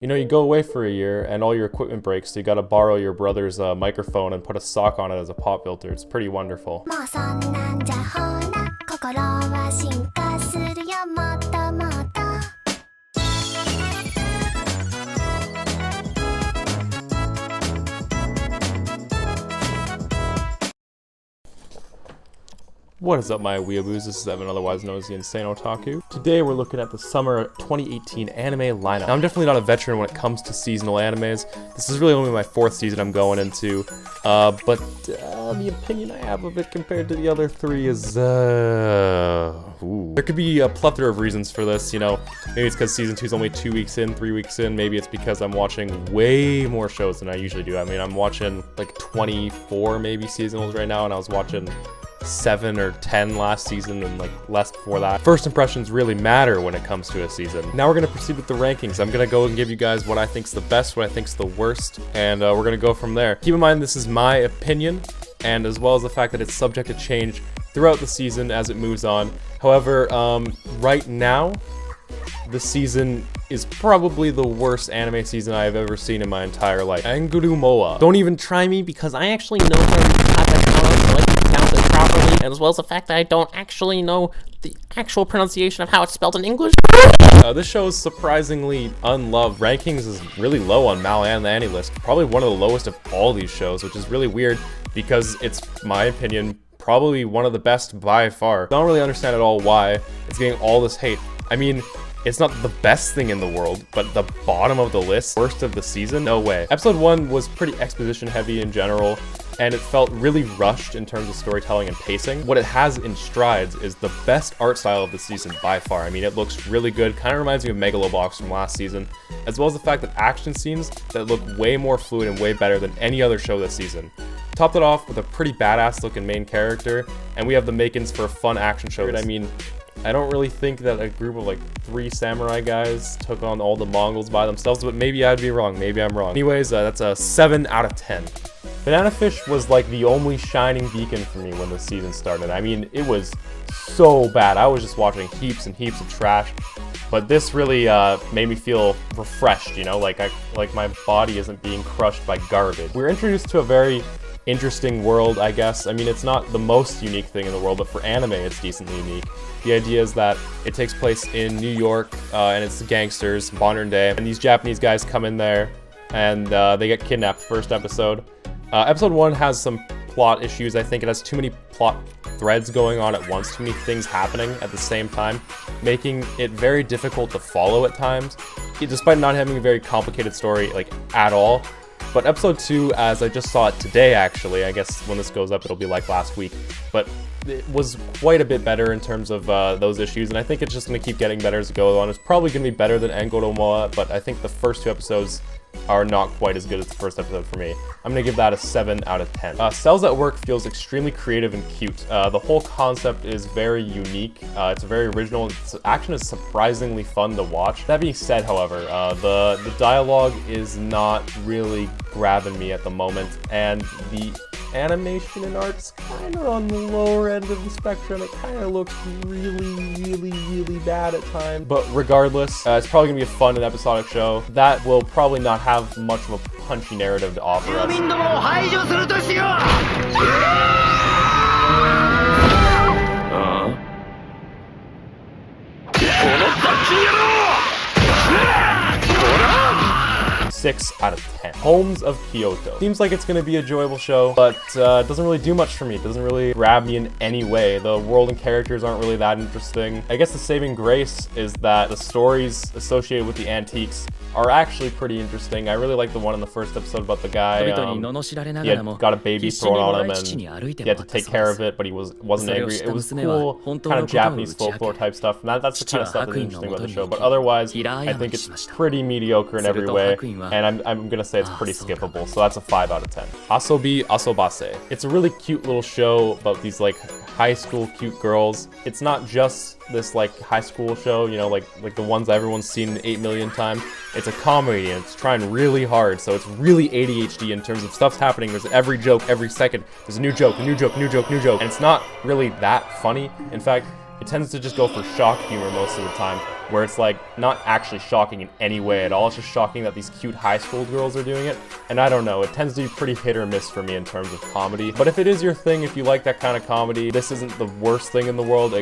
You know, you go away for a year and all your equipment breaks, so you gotta borrow your brother's microphone and put a sock on it as a pop filter. It's pretty wonderful. What is up, my weeaboos? This is Evan, otherwise known as the Insane Otaku. Today we're looking at the summer 2018 anime lineup. Now, I'm definitely not a veteran when it comes to seasonal animes. This is really only my 4th season I'm going into, but the opinion I have of it compared to the other 3 is, ooh. There could be a plethora of reasons for this, you know. Maybe it's because season 2 is only 2 weeks in, 3 weeks in. Maybe it's because I'm watching way more shows than I usually do. I mean, I'm watching like 24 maybe seasonals right now, and I was watching 7 or 10 last season and like less before that. First impressions really matter when it comes to a season. Now we're gonna proceed with the rankings. I'm gonna go and give you guys what I think's the best, what I think's the worst, and we're gonna go from there. Keep in mind this is my opinion, and as well as the fact that it's subject to change throughout the season as it moves on. However, right now, the season is probably the worst anime season I have ever seen in my entire life. Anguru Moa. Don't even try me because I actually know how to pronounce it properly, and as well as the fact that I don't actually know the actual pronunciation of how it's spelled in English. This show is surprisingly unloved. Rankings is really low on Mal and the Annie list. Probably one of the lowest of all these shows, which is really weird because it's, my opinion, probably one of the best by far. I don't really understand at all why it's getting all this hate. I mean, it's not the best thing in the world, but the bottom of the list, worst of the season? No way. Episode 1 was pretty exposition heavy in general, and it felt really rushed in terms of storytelling and pacing. What it has in strides is the best art style of the season by far. I mean, it looks really good, kind of reminds me of Megalobox from last season, as well as the fact that action scenes that look way more fluid and way better than any other show this season. Topped it off with a pretty badass looking main character, and we have the makings for a fun action show. I mean, I don't really think that a group of like 3 samurai guys took on all the Mongols by themselves, but maybe I'd be wrong, maybe I'm wrong. Anyways, that's a 7 out of 10. Bananafish was like the only shining beacon for me when the season started. I mean, it was so bad. I was just watching heaps and heaps of trash, but this really made me feel refreshed, you know, like my body isn't being crushed by garbage. We're introduced to a very interesting world, I guess. I mean, it's not the most unique thing in the world, but for anime, it's decently unique. The idea is that it takes place in New York, and it's the gangsters, modern day, and these Japanese guys come in there, and they get kidnapped first episode. Episode 1 has some plot issues. I think it has too many plot threads going on at once, too many things happening at the same time, making it very difficult to follow at times, despite not having a very complicated story, like, at all. But episode 2, as I just saw it today, actually, I guess when this goes up, it'll be like last week, but it was quite a bit better in terms of those issues, and I think it's just going to keep getting better as it goes on. It's probably going to be better than Anguru Moa, but I think the first 2 episodes are not quite as good as the first episode for me. I'm going to give that a 7 out of 10. Cells at Work feels extremely creative and cute. The whole concept is very unique. It's very original. Action is surprisingly fun to watch. That being said, however, the dialogue is not really grabbing me at the moment, and the animation and art's kind of on the lower end of the spectrum. It kind of looks really bad at times. But regardless, it's probably going to be a fun and episodic show that will probably not have much of a punchy narrative to offer us. Six out of 10. Homes of Kyoto. Seems like it's going to be a enjoyable show, but it doesn't really do much for me. It doesn't really grab me in any way. The world and characters aren't really that interesting. I guess the saving grace is that the stories associated with the antiques are actually pretty interesting. I really like the one in the first episode about the guy. He had got a baby thrown on him and he had to take care of it, but he wasn't angry. It was cool, kind of Japanese folklore type stuff. And that's the kind of stuff that's interesting about the show. But otherwise, I think it's pretty mediocre in every way, and I'm gonna say it's pretty skippable. So that's a 5 out of 10. Asobi Asobase. It's a really cute little show about these like high school cute girls. It's not just this like high school show, you know, like the ones everyone's seen 8 million times. It's a comedy and it's trying really hard, so it's really ADHD in terms of stuff's happening. There's every joke, every second, there's a new joke, and it's not really that funny. In fact, it tends to just go for shock humor most of the time. where it's like not actually shocking in any way at all. It's just shocking that these cute high school girls are doing it. And I don't know, it tends to be pretty hit or miss for me in terms of comedy. But if it is your thing, if you like that kind of comedy, this isn't the worst thing in the world.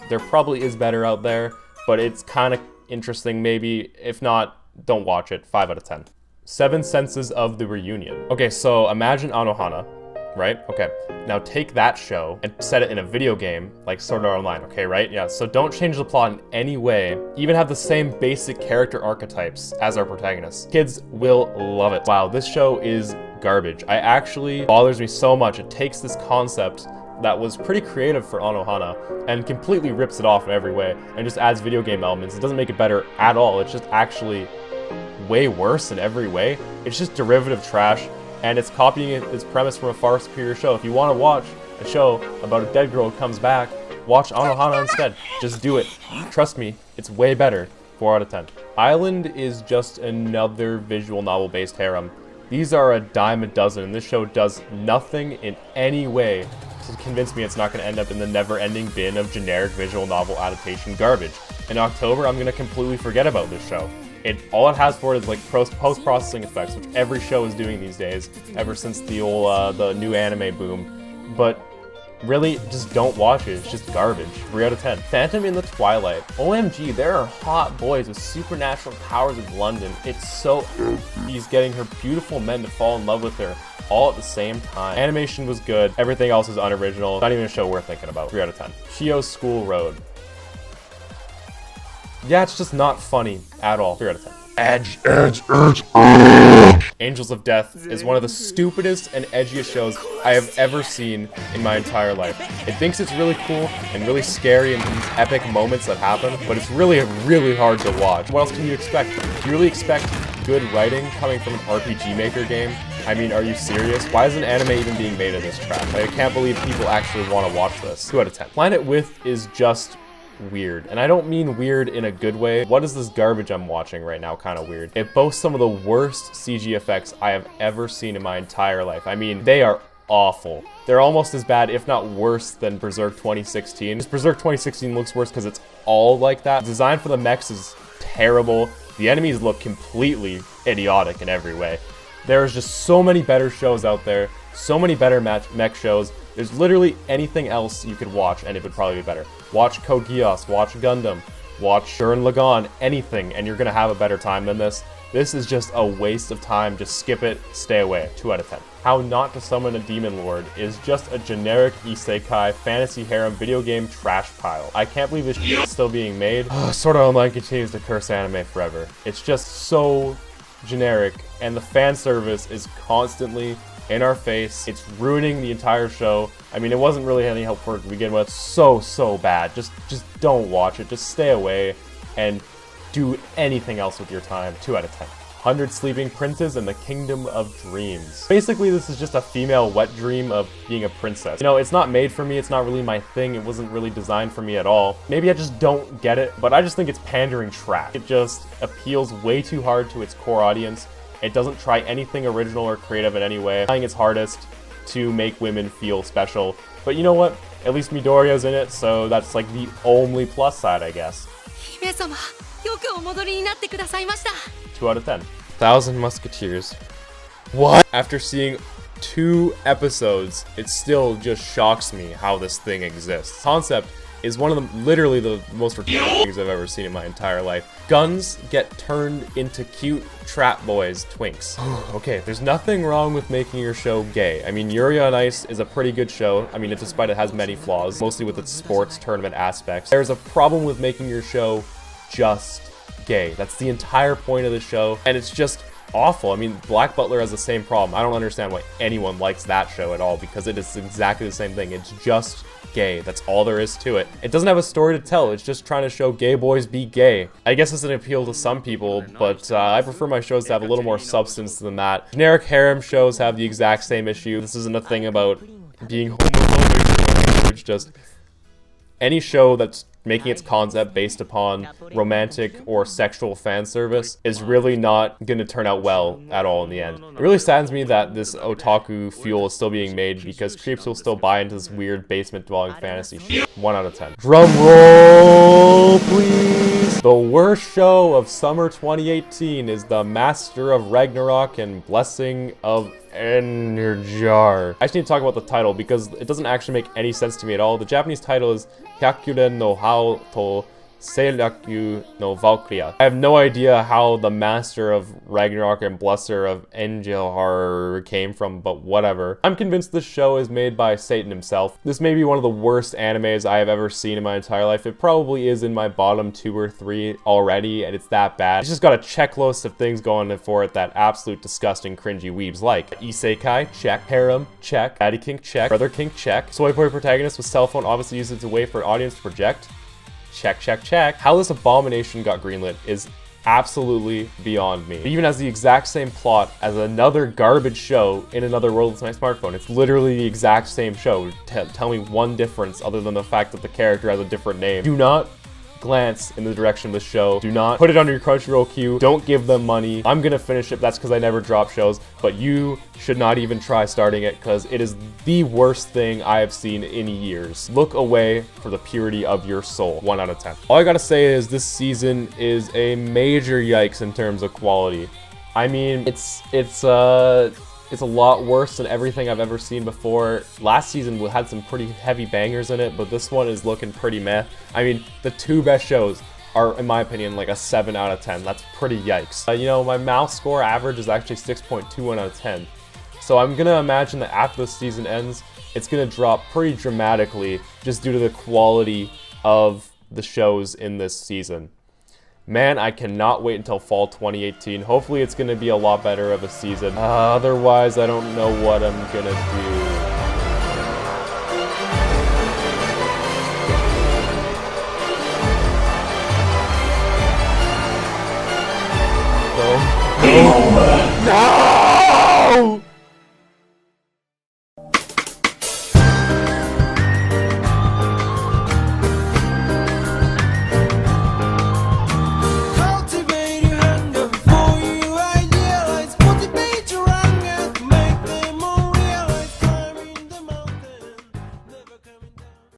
There probably is better out there, but it's kind of interesting maybe. If not, don't watch it. 5 out of 10. 7 Senses of the Reunion. Okay, so imagine Anohana, right? Okay, now take that show and set it in a video game like Sword Art Online, okay, right? Yeah, so don't change the plot in any way. Even have the same basic character archetypes as our protagonists. Kids will love it. Wow, this show is garbage. Actually bothers me so much. It takes this concept that was pretty creative for Anohana and completely rips it off in every way and just adds video game elements. It doesn't make it better at all. It's just actually way worse in every way. It's just derivative trash, and it's copying its premise from a far superior show. If you want to watch a show about a dead girl who comes back, watch Anohana instead. Just do it. Trust me, it's way better. 4 out of 10. Island is just another visual novel based harem. These are a dime a dozen, and this show does nothing in any way to convince me it's not going to end up in the never-ending bin of generic visual novel adaptation garbage. In October, I'm going to completely forget about this show. All it has for it is like post-processing effects, which every show is doing these days, ever since the new anime boom. But really, just don't watch it. It's just garbage. 3 out of 10. Phantom in the Twilight. OMG, there are hot boys with supernatural powers of London. It's so... He's getting her beautiful men to fall in love with her all at the same time. Animation was good. Everything else is unoriginal. Not even a show worth thinking about. 3 out of 10. Shio's School Road. Yeah, it's just not funny at all. 3 out of 10. Edge. Angels of Death is one of the stupidest and edgiest shows I have ever seen in my entire life. It thinks it's really cool and really scary and these epic moments that happen, but it's really, really hard to watch. What else can you expect? Do you really expect good writing coming from an RPG Maker game? I mean, are you serious? Why is an anime even being made of this crap? I can't believe people actually want to watch this. 2 out of 10. Planet With is just weird, and I don't mean weird in a good way. What is this garbage I'm watching right now kind of weird? It boasts some of the worst CG effects I have ever seen in my entire life. I mean, they are awful. They're almost as bad, if not worse, than Berserk 2016. Just Berserk 2016 looks worse because it's all like that. The design for the mechs is terrible. The enemies look completely idiotic in every way. There's just so many better shows out there, so many better mech shows. There's literally anything else you could watch and it would probably be better. Watch Code Geass, watch Gundam, watch Gurren Lagann, anything, and you're gonna have a better time than this. This is just a waste of time. Just skip it, stay away. 2 out of 10. How Not to Summon a Demon Lord is just a generic isekai fantasy harem video game trash pile. I can't believe this shit is still being made. Sword Art Online continues to curse anime forever. It's just so generic, and the fan service is constantly in our face. It's ruining the entire show. I mean, it wasn't really any help for it to begin with. So bad. Just don't watch it. Just stay away and do anything else with your time. 2 out of 10. 100 Sleeping Princes and the Kingdom of Dreams. Basically, this is just a female wet dream of being a princess. You know, it's not made for me. It's not really my thing. It wasn't really designed for me at all. Maybe I just don't get it, but I just think it's pandering trash. It just appeals way too hard to its core audience. It doesn't try anything original or creative in any way, trying its hardest to make women feel special. But you know what? At least Midoriya's in it, so that's like the only plus side, I guess. 2 out of 10. Thousand Musketeers. What? After seeing 2 episodes, it still just shocks me how this thing exists. Concept is one of the literally the most ridiculous things I've ever seen in my entire life. Guns get turned into cute trap boys twinks. Okay, there's nothing wrong with making your show gay. I mean, Yuri on Ice is a pretty good show. I mean, despite it has many flaws, mostly with its sports tournament aspects. There's a problem with making your show just gay. That's the entire point of the show, and it's just awful. I mean, Black Butler has the same problem. I don't understand why anyone likes that show at all, because it is exactly the same thing. It's just gay. That's all there is to it. It doesn't have a story to tell. It's just trying to show gay boys be gay. I guess it's an appeal to some people, but I prefer my shows to have a little more substance than that. Generic harem shows have the exact same issue. This isn't a thing about being homophobic. It's just any show that's making its concept based upon romantic or sexual fan service is really not going to turn out well at all in the end. It really saddens me that this otaku fuel is still being made because creeps will still buy into this weird basement dwelling fantasy shit. 1 out of 10. Drum roll, please. The worst show of summer 2018 is The Master of Ragnarok and Blessing of Enerjar. I just need to talk about the title because it doesn't actually make any sense to me at all. The Japanese title is Hyakuren no Hao to Seiryaku no Valkyria. I have no idea how the Master of Ragnarok and Blesser of Engelhar came from, but whatever. I'm convinced this show is made by Satan himself. This may be one of the worst animes I have ever seen in my entire life. It probably is in my bottom 2 or 3 already, and it's that bad. It's just got a checklist of things going for it that absolute disgusting cringy weebs like Isekai, check. Harem, check. Daddy kink, check. Brother kink, check. Soy boy protagonist with cell phone obviously uses it as a way for an audience to project. Check, check, check. How this abomination got greenlit is absolutely beyond me. It even has the exact same plot as another garbage show in another world with my smartphone. It's literally the exact same show. Tell me one difference other than the fact that the character has a different name. Do not glance in the direction of the show. Do not put it under your Crunchyroll queue. Don't give them money. I'm gonna finish it. That's because I never drop shows, but you should not even try starting it because it is the worst thing I have seen in years. Look away for the purity of your soul. 1 out of 10. All I gotta say is this season is a major yikes in terms of quality. I mean, it's a lot worse than everything I've ever seen before. Last season we had some pretty heavy bangers in it, but this one is looking pretty meh. I mean, the 2 best shows are, in my opinion, like a 7 out of 10. That's pretty yikes. You know, my mouse score average is actually 6.21 out of 10. So I'm gonna imagine that after the season ends, it's gonna drop pretty dramatically just due to the quality of the shows in this season. Man, I cannot wait until fall 2018. Hopefully it's gonna be a lot better of a season. Otherwise, I don't know what I'm gonna do. No! No!